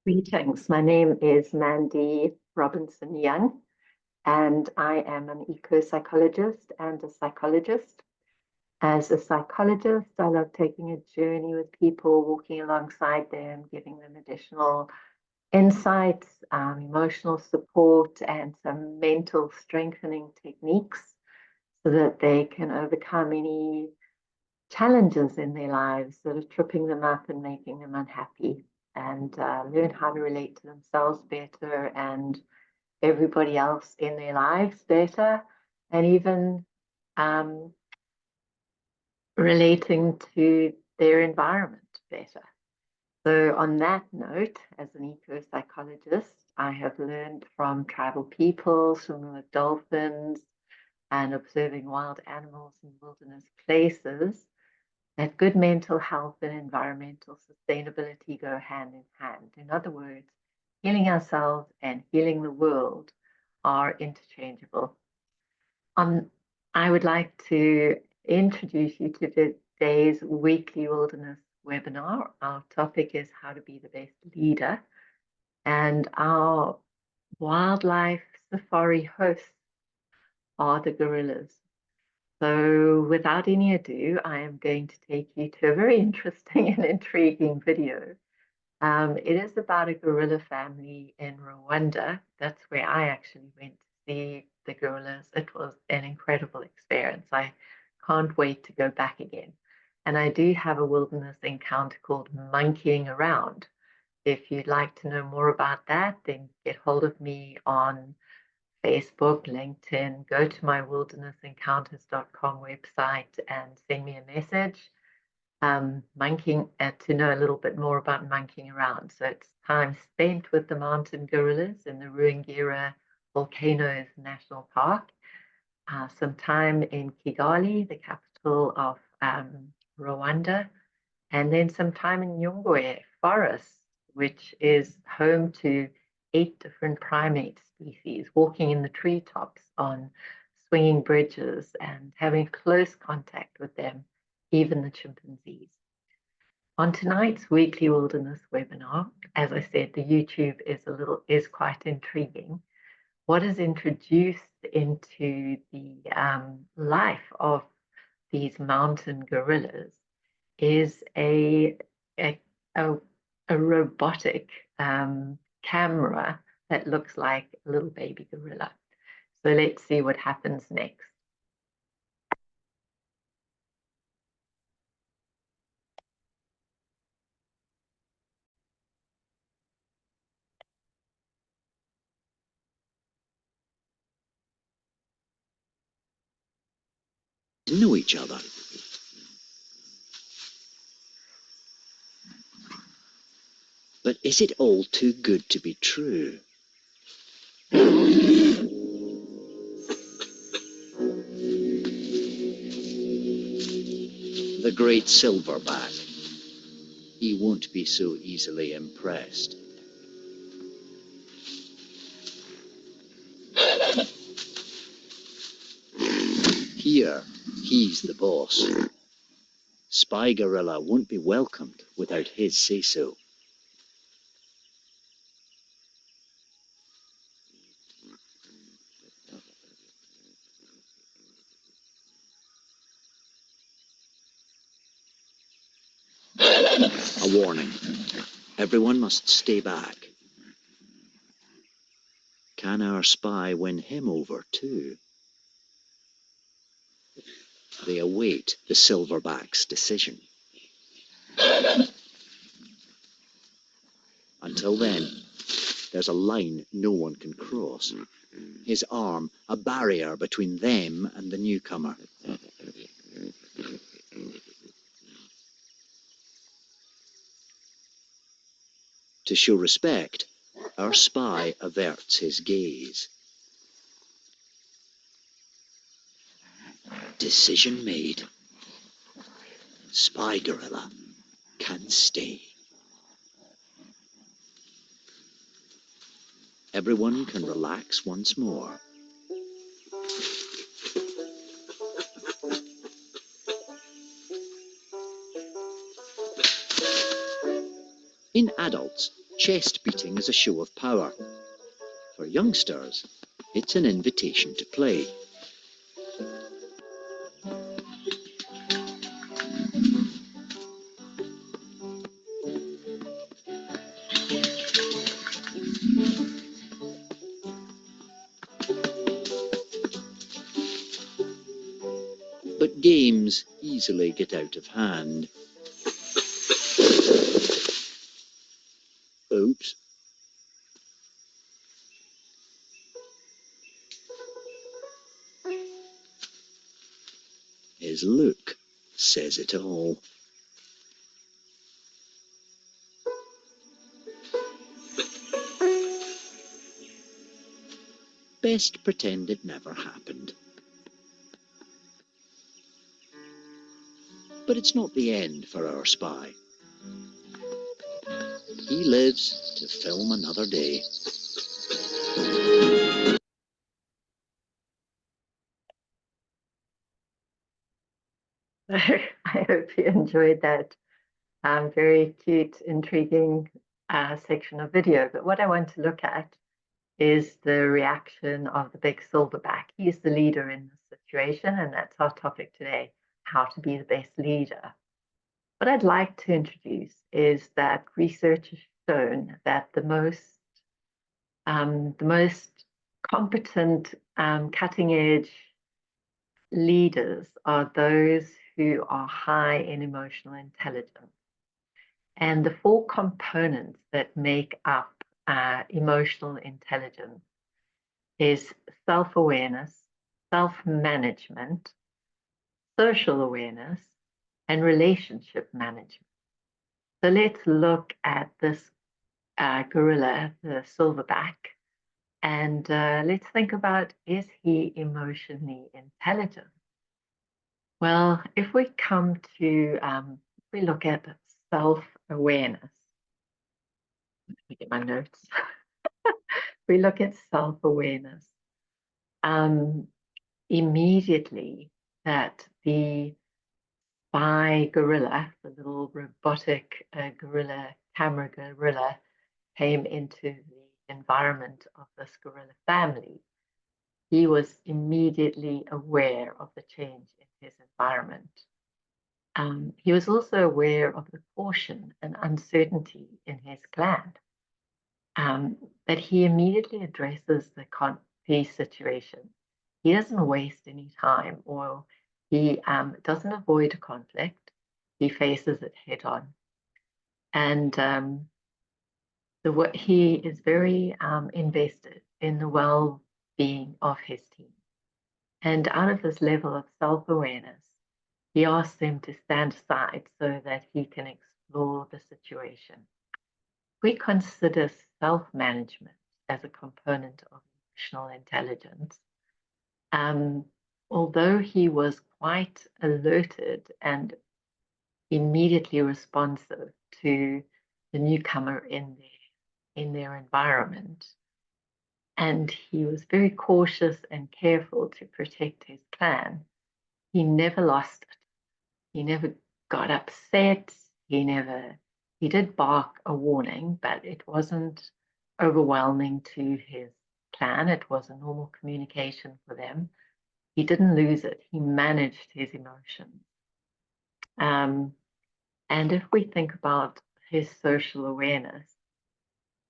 Greetings. My name is Mandy Robinson Young, and I am an eco-psychologist and a psychologist. As a psychologist, I love taking a journey with people, walking alongside them, giving them additional insights, emotional support, and some mental strengthening techniques so that they can overcome any challenges in their lives that are tripping them up and making them unhappy, and learn how to relate to themselves better and everybody else in their lives better, and even um, relating to their environment better. So, on that note, as an eco psychologist, I have learned from tribal people, swimming with dolphins, and observing wild animals in wilderness places that good mental health and environmental sustainability go hand in hand. In other words, healing ourselves and healing the world are interchangeable. I would like to introduce you to today's weekly wilderness webinar. Our topic is how to be the best leader, and our wildlife safari hosts are the gorillas. So without any ado, I am going to take you to a very interesting and intriguing video. It is about a gorilla family in Rwanda. That's where I actually went to see the gorillas. It was an incredible experience. I can't wait to go back again. And I do have a wilderness encounter called Monkeying Around. If you'd like to know more about that, then get hold of me on Facebook, LinkedIn, go to my wildernessencounters.com website and send me a message. Monkeying to know a little bit more about monkeying around. So it's time spent with the mountain gorillas in the Ruingira Volcanoes National Park, some time in Kigali, the capital of Rwanda, and then some time in Nyungwe Forest, which is home to 8 different primate species, walking in the treetops on swinging bridges and having close contact with them, even the chimpanzees. On tonight's weekly wilderness webinar, as I said, the YouTube is quite intriguing. What is introduced into the life of these mountain gorillas is a robotic camera that looks like a little baby gorilla. So let's see what happens next. Know each other. But is it all too good to be true? The great silverback. He won't be so easily impressed. Here, he's the boss. Spy Gorilla won't be welcomed without his say-so. A warning. Everyone must stay back. Can our spy win him over too? They await the silverback's decision. Until then, there's a line no one can cross. His arm, a barrier between them and the newcomer. To show respect, our spy averts his gaze. Decision made. Spy Gorilla can stay. Everyone can relax once more. In adults, Chest beating is a show of power. For youngsters, it's an invitation to play. But games easily get out of hand. Oops. His look says it all. Best pretend it never happened. But it's not the end for our spy. He lives to film another day. I hope you enjoyed that very cute, intriguing section of video. But what I want to look at is the reaction of the big silverback. He's the leader in this situation, and that's our topic today, how to be the best leader. What I'd like to introduce is that research has shown that the most competent, cutting-edge leaders are those who are high in emotional intelligence. And the four components that make up emotional intelligence is self-awareness, self-management, social awareness, and relationship management. So let's look at this gorilla, the silverback, and let's think about, is he emotionally intelligent? Well, if we come to, if we look at self-awareness, let me get my notes. We look at self-awareness, immediately that the spy gorilla, the little robotic gorilla, camera gorilla, came into the environment of this gorilla family, he was immediately aware of the change in his environment. He was also aware of the caution and uncertainty in his clan, that he immediately addresses the situation. He doesn't waste any time, or he doesn't avoid a conflict. He faces it head on. And he is very invested in the well-being of his team. And out of this level of self-awareness, he asks them to stand aside so that he can explore the situation. We consider self-management as a component of emotional intelligence. Although he was quite alerted and immediately responsive to the newcomer in their environment, and he was very cautious and careful to protect his clan, he never lost it. He never got upset. He did bark a warning, but it wasn't overwhelming to his clan. It was a normal communication for them. He didn't lose it. He managed his emotions. And if we think about his social awareness,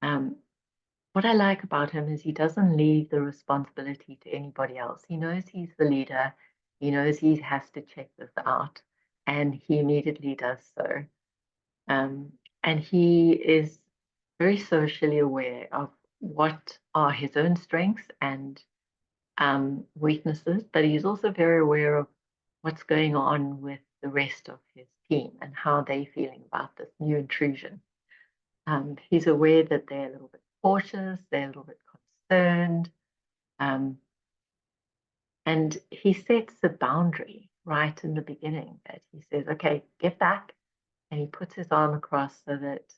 what I like about him is he doesn't leave the responsibility to anybody else. He knows he's the leader. He knows he has to check this out, and he immediately does so. And he is very socially aware of what are his own strengths and weaknesses, but he's also very aware of what's going on with the rest of his team and how they're feeling about this new intrusion. He's aware that they're a little bit cautious, they're a little bit concerned, and he sets a boundary right in the beginning that he says, okay, get back, and he puts his arm across so that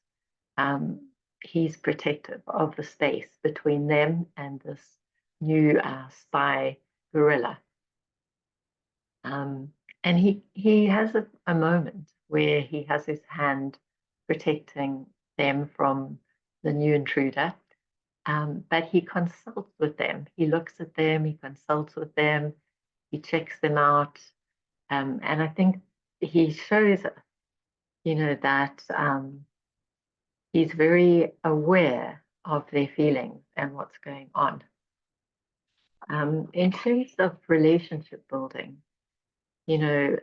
he's protective of the space between them and this new spy gorilla. And he has a moment where he has his hand protecting them from the new intruder. But he consults with them. He looks at them, he consults with them, he checks them out. And I think he shows, that he's very aware of their feelings and what's going on. In terms of relationship building, because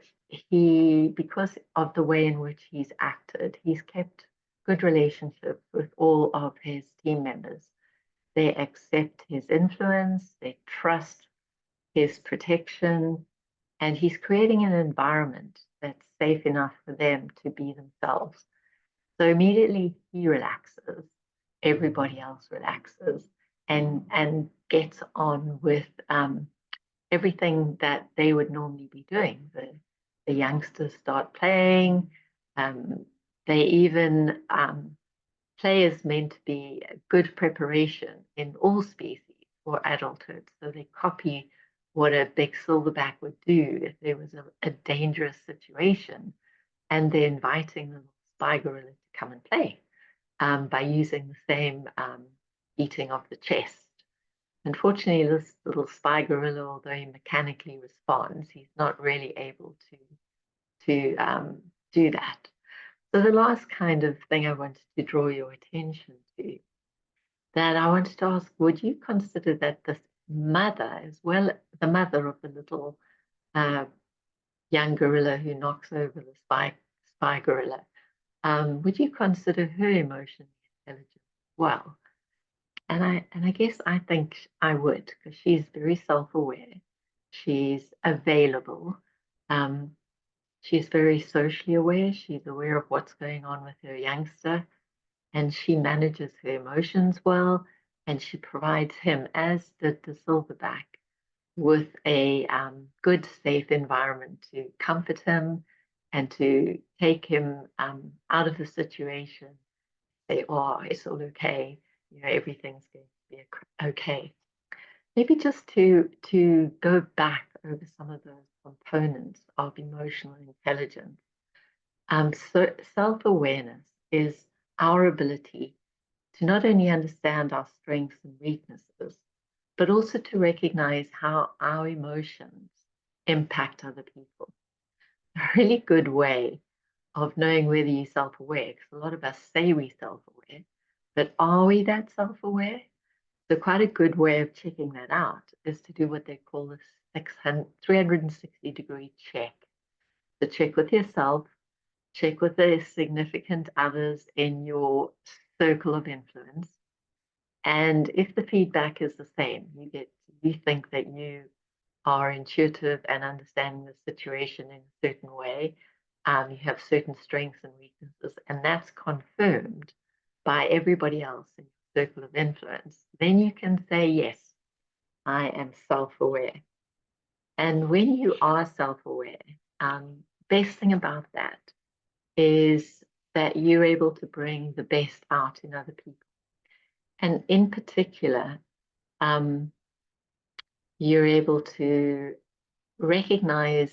of the way in which he's acted, he's kept good relationships with all of his team members. They accept his influence, they trust his protection, and he's creating an environment that's safe enough for them to be themselves. So immediately he relaxes, everybody else relaxes and gets on with everything that they would normally be doing. The youngsters start playing. They even play is meant to be a good preparation in all species for adulthood. So they copy what a big silverback would do if there was a dangerous situation, and they're inviting the little spy gorilla to come and play by using the same beating of the chest. Unfortunately, this little spy gorilla, although he mechanically responds, he's not really able to do that. So the last kind of thing I wanted to draw your attention to, that I wanted to ask, would you consider that this mother, as well, the mother of the little young gorilla who knocks over the spy gorilla, would you consider her emotionally intelligent as well? And I guess I think I would, because she's very self-aware. She's available. Um, she's very socially aware. She's aware of what's going on with her youngster, and she manages her emotions well. And she provides him, as did the silverback, with a good, safe environment to comfort him and to take him out of the situation. Say, oh, it's all okay. Everything's going to be okay. Maybe just to go back over some of those components of emotional intelligence. So self-awareness is our ability to not only understand our strengths and weaknesses, but also to recognize how our emotions impact other people. A really good way of knowing whether you're self-aware, because a lot of us say we're self-aware, but are we that self-aware? So quite a good way of checking that out is to do what they call the 360-degree check. So check with yourself, check with the significant others in your circle of influence. And if the feedback is the same, you think that you are intuitive and understanding the situation in a certain way, you have certain strengths and weaknesses, and that's confirmed by everybody else in your circle of influence, then you can say, yes, I am self-aware. And when you are self-aware, best thing about that is that you're able to bring the best out in other people. And in particular, you're able to recognize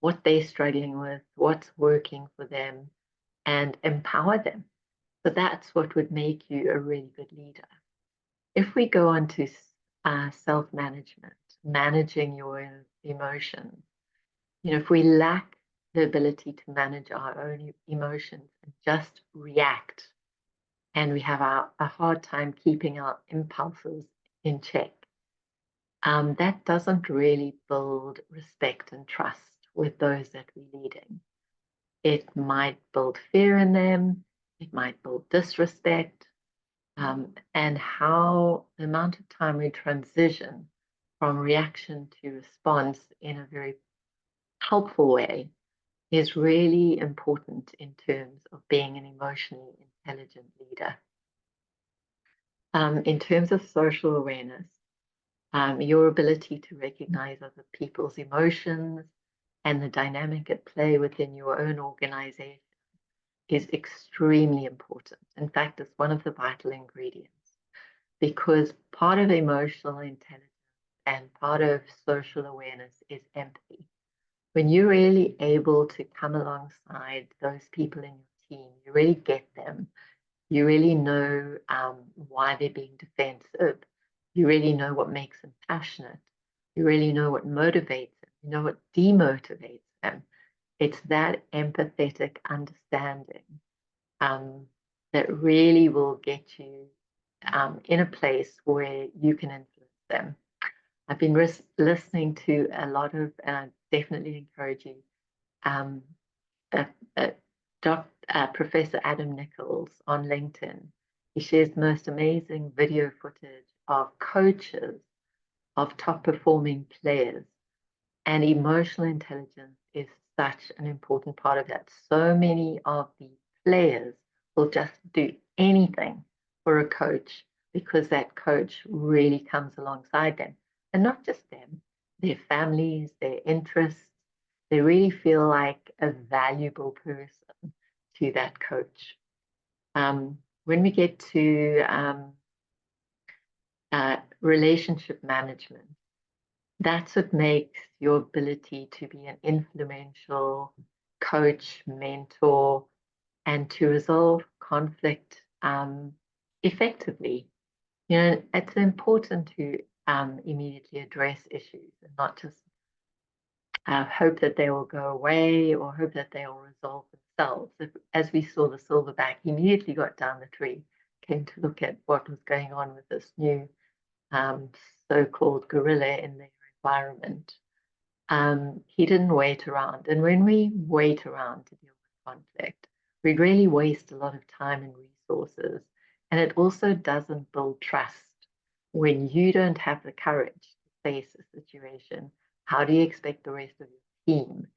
what they're struggling with, what's working for them, and empower them. So that's what would make you a really good leader. If we go on to self-management, managing your emotions, if we lack the ability to manage our own emotions and just react, and we have a hard time keeping our impulses in check, that doesn't really build respect and trust with those that we're leading. It might build fear in them, it might build disrespect, and how the amount of time we transition from reaction to response in a very helpful way is really important in terms of being an emotionally intelligent leader. In terms of social awareness, your ability to recognize other people's emotions and the dynamic at play within your own organization is extremely important. In fact, it's one of the vital ingredients, because part of emotional intelligence and part of social awareness is empathy. When you're really able to come alongside those people in your team, you really get them, You really know why they're being defensive. You really know what makes them passionate. You really know what motivates them. You know what demotivates them. It's that empathetic understanding that really will get you in a place where you can influence them. I've been listening to a lot of, and I definitely encourage you, um, uh, uh, Professor Adam Nichols on LinkedIn. He shares the most amazing video footage of coaches of top performing players, and emotional intelligence is such an important part of that. So many of the players will just do anything for a coach because that coach really comes alongside them. And not just them, their families, their interests. They really feel like a valuable person to that coach. When we get to relationship management, that's what makes your ability to be an influential coach, mentor, and to resolve conflict effectively. You know, it's important to immediately address issues and not just hope that they will go away or hope that they will resolve themselves. As we saw, the silverback immediately got down the tree, came to look at what was going on with this new um, so-called gorilla in their environment. He didn't wait around. And when we wait around to deal with conflict, we really waste a lot of time and resources. And it also doesn't build trust when you don't have the courage to face a situation. How do you expect the rest of your team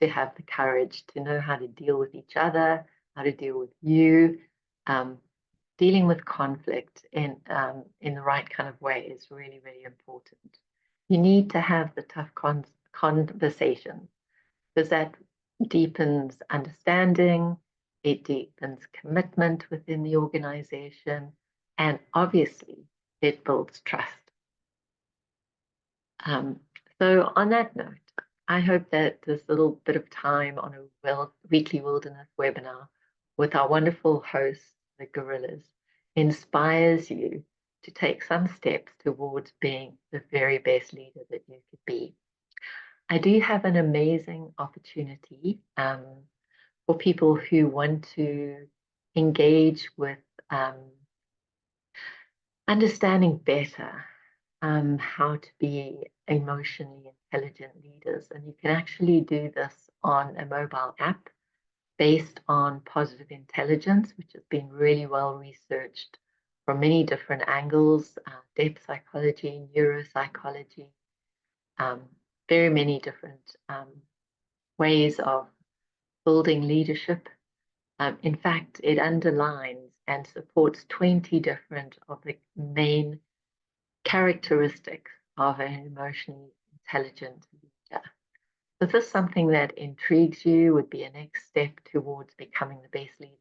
to have the courage to know how to deal with each other, how to deal with you? Dealing with conflict in the right kind of way is really, really important. You need to have the tough conversations because that deepens understanding, it deepens commitment within the organization, and obviously it builds trust. So on that note, I hope that this little bit of time on a weekly wilderness webinar with our wonderful hosts, the gorillas, inspires you to take some steps towards being the very best leader that you could be. I do have an amazing opportunity for people who want to engage with understanding better how to be emotionally intelligent leaders. And you can actually do this on a mobile app based on positive intelligence, which has been really well researched from many different angles, depth psychology, neuropsychology, um, very many different ways of building leadership. In fact, it underlines and supports 20 different of the main characteristics of an emotionally intelligent leader. If this is something that intrigues you, would be a next step towards becoming the best leader you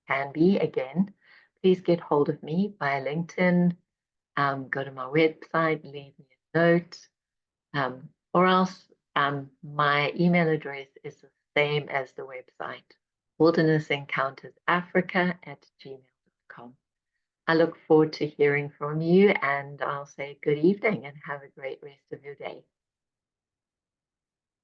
can be, again, please get hold of me via LinkedIn, go to my website, leave me a note, or else my email address is the same as the website, wildernessencountersafrica@gmail.com. I look forward to hearing from you, and I'll say good evening and have a great rest of your day.